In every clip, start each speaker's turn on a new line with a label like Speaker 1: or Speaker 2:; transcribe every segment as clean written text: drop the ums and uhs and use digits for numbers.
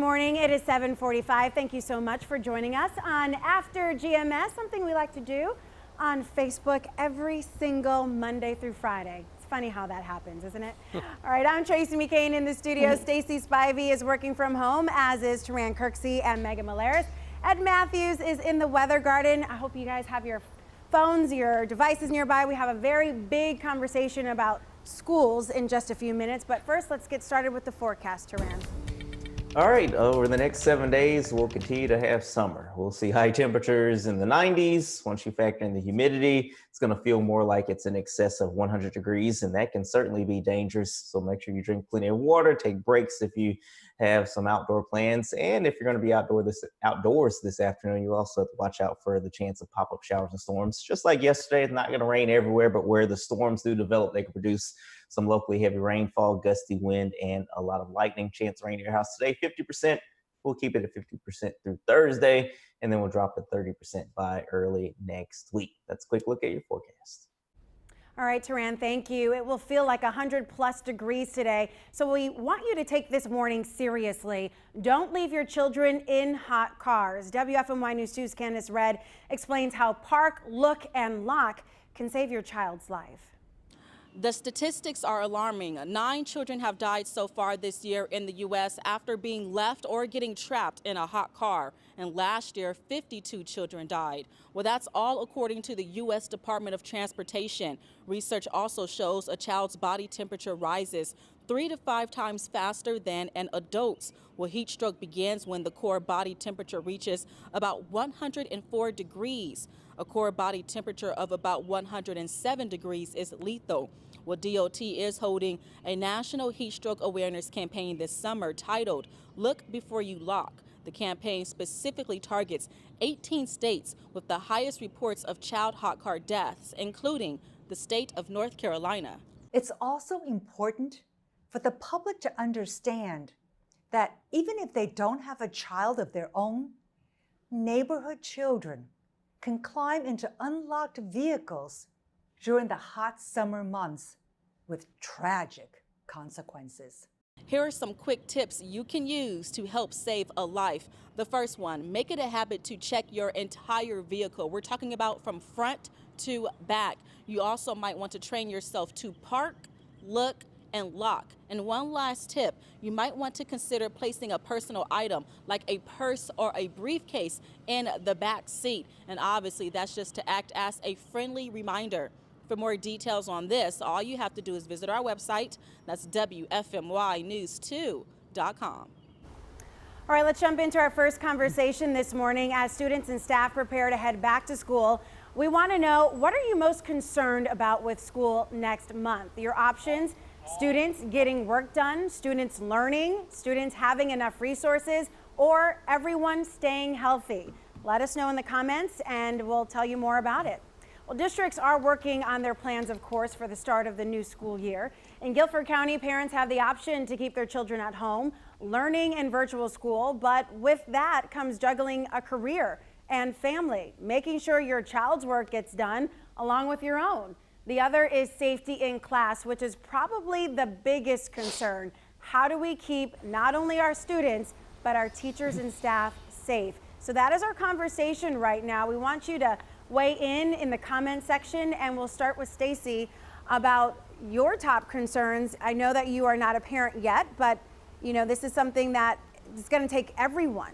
Speaker 1: morning. It is 7:45. Thank you so much for joining us on After GMS, something we like to do on Facebook every single Monday through Friday. It's funny how that happens, isn't it? All right, I'm Tracy McCain in the studio. Stacey Spivey is working from home, as is Taran Kirksey and Megan Malaris. Ed Matthews is in the weather garden. I hope you guys have your phones, your devices nearby. We have a very big conversation about schools in just a few minutes, but first let's get started with the forecast, Taran.
Speaker 2: All right, over the next 7 days, we'll continue to have summer. We'll see high temperatures in the 90s. Once you factor in the humidity, it's going to feel more like it's in excess of 100 degrees, and that can certainly be dangerous. So make sure you drink plenty of water, take breaks if you have some outdoor plans. And if you're going to be outdoors this afternoon, you also have to watch out for the chance of pop-up showers and storms. Just like yesterday, it's not going to rain everywhere, but where the storms do develop, they can produce some locally heavy rainfall, gusty wind, and a lot of lightning. Chance of rain in your house today, 50%. We'll keep it at 50% through Thursday, and then we'll drop it 30% by early next week. That's a quick look at your forecast.
Speaker 1: All right, Taran, thank you. It will feel like 100+ degrees today, so we want you to take this warning seriously. Don't leave your children in hot cars. WFMY News 2's Candace Red explains how park, look, and lock can save your child's life.
Speaker 3: The statistics are alarming. 9 children have died so far this year in the U.S. after being left or getting trapped in a hot car. And last year, 52 children died. Well, that's all according to the U.S. Department of Transportation. Research also shows a child's body temperature rises 3 to 5 times faster than an adult's. Well, heat stroke begins when the core body temperature reaches about 104 degrees. A core body temperature of about 107 degrees is lethal. Well, DOT is holding a national heat stroke awareness campaign this summer titled Look Before You Lock. The campaign specifically targets 18 states with the highest reports of child hot car deaths, including the state of North Carolina.
Speaker 4: It's also important for the public to understand that even if they don't have a child of their own, neighborhood children can climb into unlocked vehicles during the hot summer months with tragic consequences.
Speaker 3: Here are some quick tips you can use to help save a life. The first one, make it a habit to check your entire vehicle. We're talking about from front to back. You also might want to train yourself to park, look, and lock. And one last tip, you might want to consider placing a personal item like a purse or a briefcase in the back seat. And obviously that's just to act as a friendly reminder. For more details on this, all you have to do is visit our website. That's WFMYnews2.com.
Speaker 1: All right, let's jump into our first conversation this morning. As students and staff prepare to head back to school, we want to know, what are you most concerned about with school next month? Your options: students getting work done, students learning, students having enough resources, or everyone staying healthy. Let us know in the comments and we'll tell you more about it. Well, districts are working on their plans, of course, for the start of the new school year. In Guilford County, parents have the option to keep their children at home, learning in virtual school, but with that comes juggling a career and family, making sure your child's work gets done along with your own. The other is safety in class, which is probably the biggest concern. How do we keep not only our students, but our teachers and staff safe? So that is our conversation right now. We want you to weigh in the comment section, and we'll start with Stacey about your top concerns. I know that you are not a parent yet, but you know, this is something that is going to take everyone.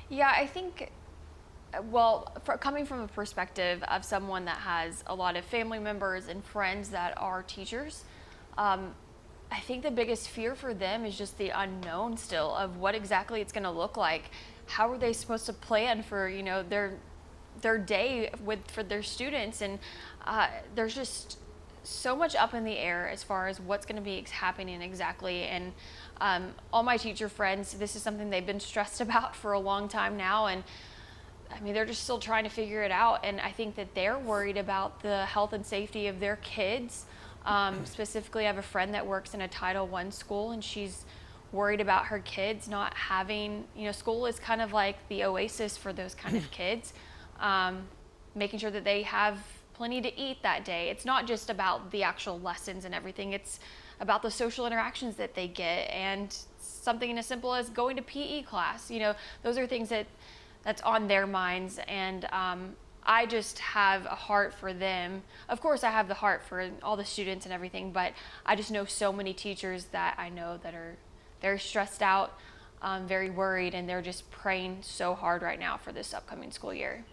Speaker 5: Yeah, I think, well, coming from a perspective of someone that has a lot of family members and friends that are teachers, I think the biggest fear for them is just the unknown still of what exactly it's going to look like. How are they supposed to plan for, you know, their day for their students? And there's just so much up in the air as far as what's going to be happening exactly. And all my teacher friends, this is something they've been stressed about for a long time now. And I mean, they're just still trying to figure it out. And I think that they're worried about the health and safety of their kids. Specifically, I have a friend that works in a Title I school, and she's worried about her kids not having, you know, school is kind of like the oasis for those kind of kids. Making sure that they have plenty to eat that day. It's not just about the actual lessons and everything. It's about the social interactions that they get and something as simple as going to PE class. You know, those are things that's on their minds, and I just have a heart for them. Of course, I have the heart for all the students and everything, but I just know so many teachers that I know that they're stressed out, very worried, and they're just praying so hard right now for this upcoming school year.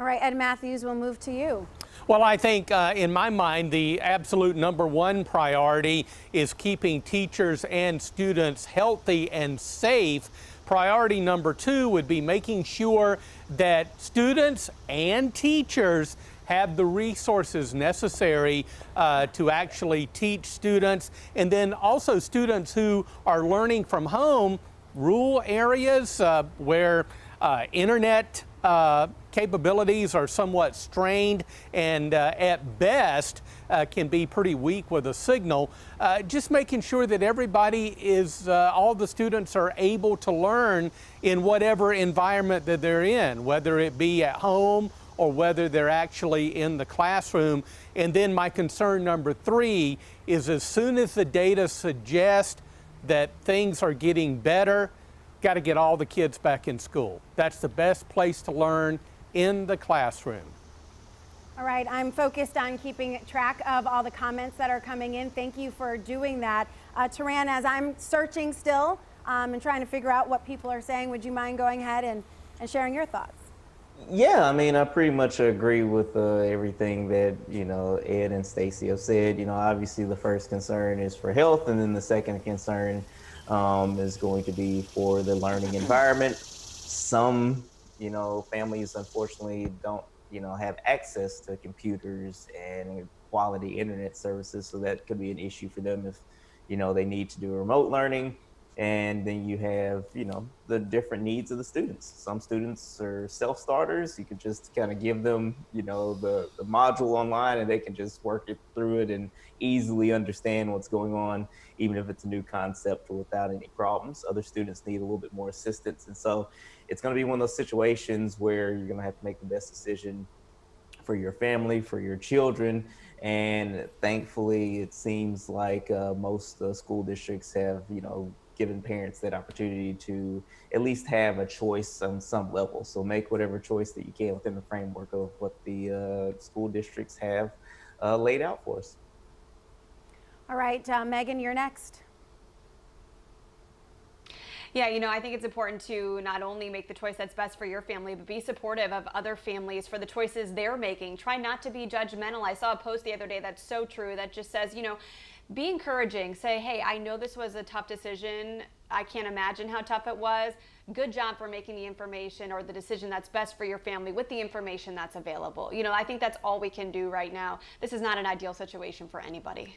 Speaker 1: All right, Ed Matthews, we'll move to you.
Speaker 6: Well, I think in my mind, the absolute #1 priority is keeping teachers and students healthy and safe. Priority #2 would be making sure that students and teachers have the resources necessary to actually teach students, and then also students who are learning from home, rural areas where internet capabilities are somewhat strained and at best can be pretty weak with a signal. Just making sure that everybody is, all the students are able to learn in whatever environment that they're in, whether it be at home or whether they're actually in the classroom. And then my concern #3 is as soon as the data suggest that things are getting better, got to get all the kids back in school. That's the best place to learn, in the classroom.
Speaker 1: All right, I'm focused on keeping track of all the comments that are coming in. Thank you for doing that. Taran, as I'm searching still and trying to figure out what people are saying, would you mind going ahead and sharing your thoughts?
Speaker 2: Yeah, I mean, I pretty much agree with everything that, Ed and Stacy have said. Obviously the first concern is for health, and then the second concern is going to be for the learning environment. Some, families unfortunately don't, have access to computers and quality internet services. So that could be an issue for them if, they need to do remote learning. And then you have, the different needs of the students. Some students are self-starters. You could just kind of give them, the module online, and they can just work it through it and easily understand what's going on, even if it's a new concept, without any problems. Other students need a little bit more assistance. And so it's going to be one of those situations where you're going to have to make the best decision for your family, for your children. And thankfully, it seems like most school districts have, given parents that opportunity to at least have a choice on some level. So make whatever choice that you can within the framework of what the school districts have laid out for us.
Speaker 1: All right, Megan, you're next.
Speaker 7: Yeah, I think it's important to not only make the choice that's best for your family, but be supportive of other families for the choices they're making. Try not to be judgmental. I saw a post the other day that's so true, that just says, be encouraging. Say, hey, I know this was a tough decision. I can't imagine how tough it was. Good job for making the information or the decision that's best for your family with the information that's available. I think that's all we can do right now. This is not an ideal situation for anybody.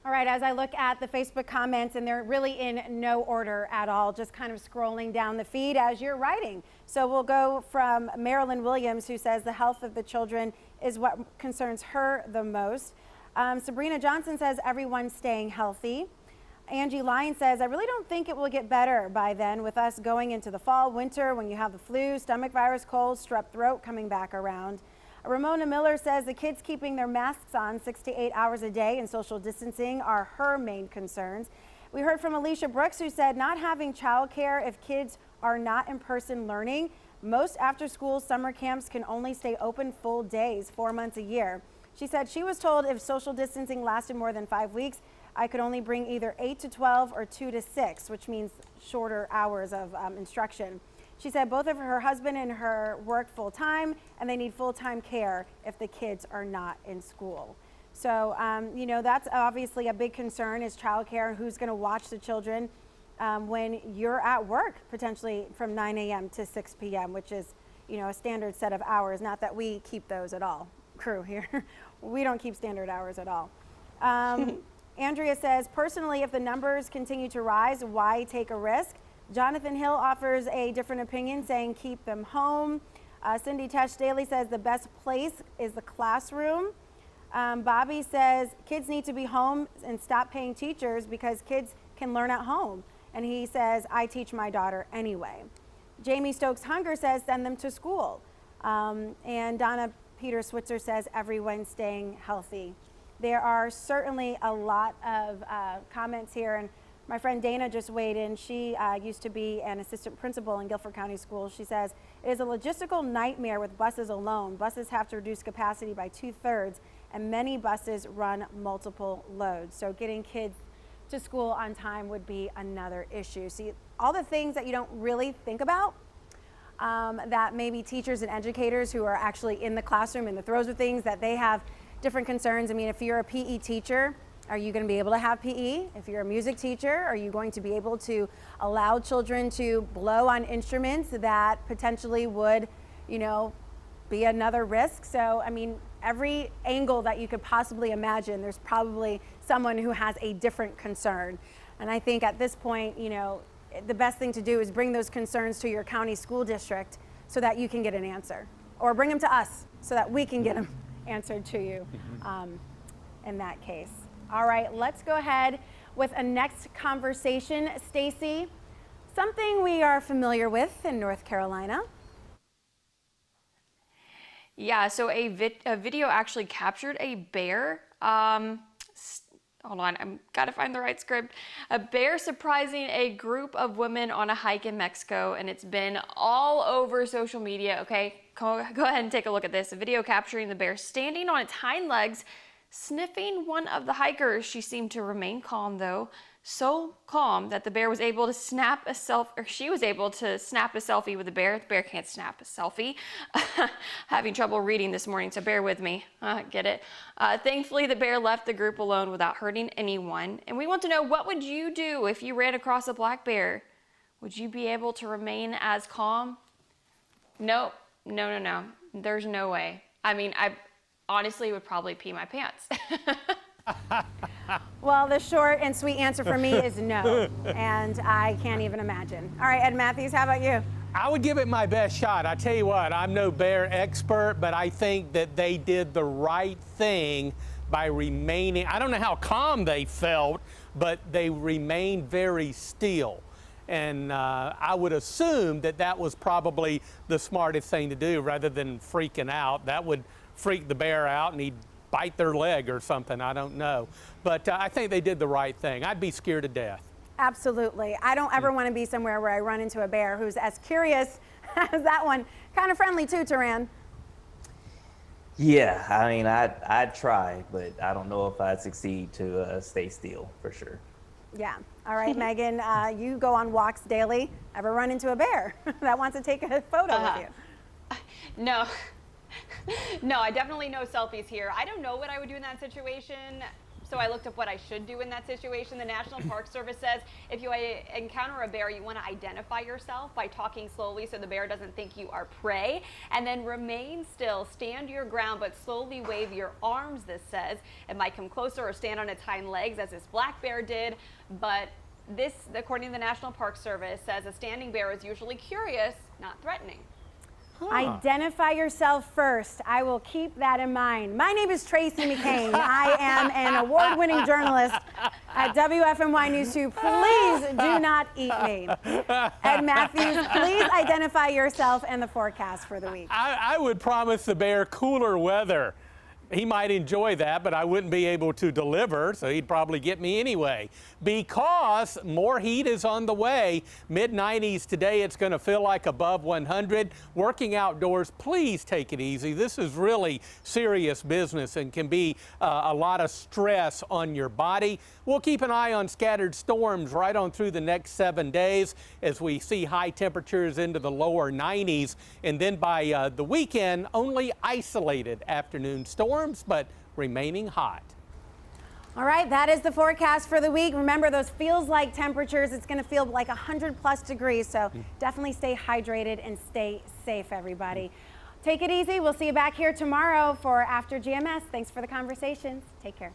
Speaker 1: All right, as I look at the Facebook comments, and they're really in no order at all, just kind of scrolling down the feed as you're writing. So we'll go from Marilyn Williams, who says the health of the children is what concerns her the most. Sabrina Johnson says everyone's staying healthy. Angie Lyons says, I really don't think it will get better by then, with us going into the fall, winter, when you have the flu, stomach virus, cold, strep throat coming back around. Ramona Miller says the kids keeping their masks on 6 to 8 hours a day and social distancing are her main concerns. We heard from Alicia Brooks, who said not having childcare if kids are not in person learning. Most after school summer camps can only stay open full days, 4 months a year. She said she was told if social distancing lasted more than 5 weeks, I could only bring either 8 to 12 or 2 to 6, which means shorter hours of instruction. She said both of her husband and her work full time, and they need full-time care if the kids are not in school. So, that's obviously a big concern, is childcare, who's going to watch the children when you're at work, potentially from 9 a.m. to 6 p.m., which is, a standard set of hours. Not that we keep those at all, crew here. We don't keep standard hours at all. Andrea says, personally, if the numbers continue to rise, why take a risk? Jonathan Hill offers a different opinion, saying keep them home. Cindy Tesh Daly says the best place is the classroom. Bobby says kids need to be home and stop paying teachers because kids can learn at home. And he says, I teach my daughter anyway. Jamie Stokes Hunger says send them to school. And Donna Peter Switzer says everyone's staying healthy. There are certainly a lot of comments here, and My friend Dana just weighed in. She used to be an assistant principal in Guilford County Schools. She says, it is a logistical nightmare with buses alone. Buses have to reduce capacity by 2/3, and many buses run multiple loads. So getting kids to school on time would be another issue. See, all the things that you don't really think about, that maybe teachers and educators who are actually in the classroom in the throes of things, that they have different concerns. I mean, if you're a PE teacher, are you going to be able to have PE? If you're a music teacher, are you going to be able to allow children to blow on instruments that potentially would, you know, be another risk? So, I mean, every angle that you could possibly imagine, there's probably someone who has a different concern. And I think at this point, you know, the best thing to do is bring those concerns to your county school district so that you can get an answer, or bring them to us so that we can get them answered to you in that case. All right, let's go ahead with a next conversation. Stacy, something we are familiar with in North Carolina.
Speaker 5: Yeah, so a video actually captured a bear. Hold on, I've got to find the right script. A bear surprising a group of women on a hike in Mexico, and it's been all over social media. Okay, go ahead and take a look at this. A video capturing the bear standing on its hind legs, sniffing one of the hikers. She seemed to remain calm though, so calm that the bear was able to snap a she was able to snap a selfie with the bear. The bear can't snap a selfie. Having trouble reading this morning, so bear with me. Get it? Thankfully, the bear left the group alone without hurting anyone. And we want to know, what would you do if you ran across a black bear? Would you be able to remain as calm? Nope. No. There's no way. I mean, I honestly would probably pee my pants.
Speaker 1: Well, the short and sweet answer for me is no, and I can't even imagine. All right, Ed Matthews, how about you?
Speaker 6: I would give it my best shot. I tell you what, I'm no bear expert, but I think that they did the right thing by remaining, I don't know how calm they felt, but they remained very still. And I would assume that that was probably the smartest thing to do rather than freaking out. That would freak the bear out and he'd bite their leg or something, I don't know. But I think they did the right thing. I'd be scared to death.
Speaker 1: Absolutely. I don't ever want to be somewhere where I run into a bear who's as curious as that one. Kind of friendly too, Taran.
Speaker 2: Yeah, I mean, I'd try, but I don't know if I'd succeed to stay still, for sure.
Speaker 1: Yeah. All right, Megan, you go on walks daily. Ever run into a bear that wants to take a photo with you?
Speaker 7: No. No, I definitely know selfies here. I don't know what I would do in that situation, so I looked up what I should do in that situation. The National Park Service says if you encounter a bear, you want to identify yourself by talking slowly so the bear doesn't think you are prey, and then remain still, stand your ground, but slowly wave your arms, this says. It might come closer or stand on its hind legs as this black bear did, but this, according to the National Park Service, says a standing bear is usually curious, not threatening.
Speaker 1: Identify yourself first. I will keep that in mind. My name is Tracy McCain. I am an award-winning journalist at WFMY News 2. Please do not eat me. Ed Matthews, please identify yourself and the forecast for the week.
Speaker 6: I would promise the bear cooler weather. He might enjoy that, but I wouldn't be able to deliver, so he'd probably get me anyway. Because more heat is on the way. Mid-90s today, it's going to feel like above 100. Working outdoors, please take it easy. This is really serious business and can be a lot of stress on your body. We'll keep an eye on scattered storms right on through the next 7 days as we see high temperatures into the lower 90s. And then by the weekend, only isolated afternoon storms, but remaining hot.
Speaker 1: All right, that is the forecast for the week. Remember those feels like temperatures. It's going to feel like 100+ degrees, so definitely stay hydrated and stay safe, everybody. Take it easy. We'll see you back here tomorrow for After GMS. Thanks for the conversations. Take care.